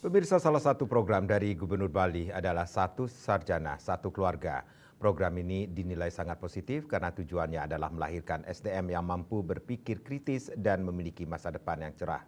Pemirsa, salah satu program dari Gubernur Bali adalah Satu Sarjana, Satu Keluarga. Program ini dinilai sangat positif karena tujuannya adalah melahirkan SDM yang mampu berpikir kritis dan memiliki masa depan yang cerah.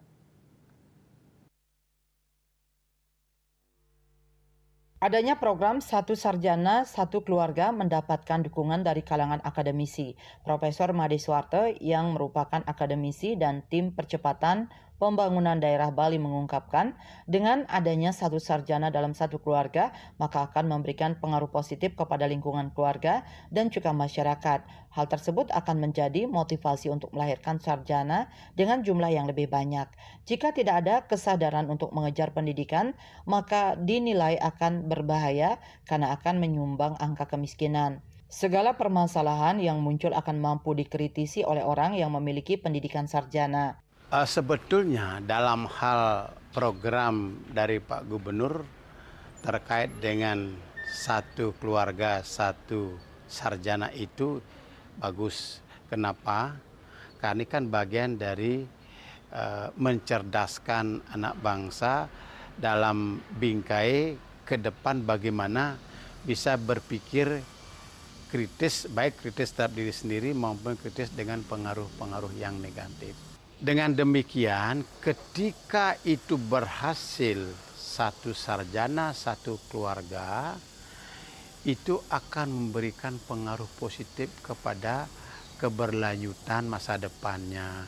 Adanya program Satu Sarjana, Satu Keluarga mendapatkan dukungan dari kalangan akademisi. Profesor Made Suwarto yang merupakan akademisi dan tim percepatan pembangunan daerah Bali mengungkapkan, dengan adanya satu sarjana dalam satu keluarga, maka akan memberikan pengaruh positif kepada lingkungan keluarga dan juga masyarakat. Hal tersebut akan menjadi motivasi untuk melahirkan sarjana dengan jumlah yang lebih banyak. Jika tidak ada kesadaran untuk mengejar pendidikan, maka dinilai akan berbahaya karena akan menyumbang angka kemiskinan. Segala permasalahan yang muncul akan mampu dikritisi oleh orang yang memiliki pendidikan sarjana. Sebetulnya dalam hal program dari Pak Gubernur terkait dengan satu keluarga, satu sarjana itu bagus. Kenapa? Karena ini kan bagian dari mencerdaskan anak bangsa dalam bingkai ke depan bagaimana bisa berpikir kritis, baik kritis terhadap diri sendiri maupun kritis dengan pengaruh-pengaruh yang negatif. Dengan demikian, ketika itu berhasil satu sarjana, satu keluarga, itu akan memberikan pengaruh positif kepada keberlanjutan masa depannya,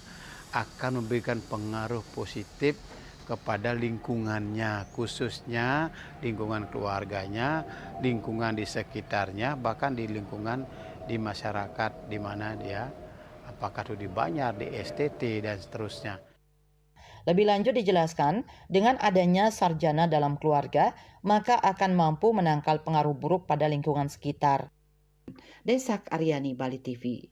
akan memberikan pengaruh positif kepada lingkungannya, khususnya lingkungan keluarganya, lingkungan di sekitarnya, bahkan di lingkungan di masyarakat di mana dia, apakah itu di Banjar, di STT, dan seterusnya. Lebih lanjut dijelaskan, dengan adanya sarjana dalam keluarga, maka akan mampu menangkal pengaruh buruk pada lingkungan sekitar. Desak Aryani, Bali TV.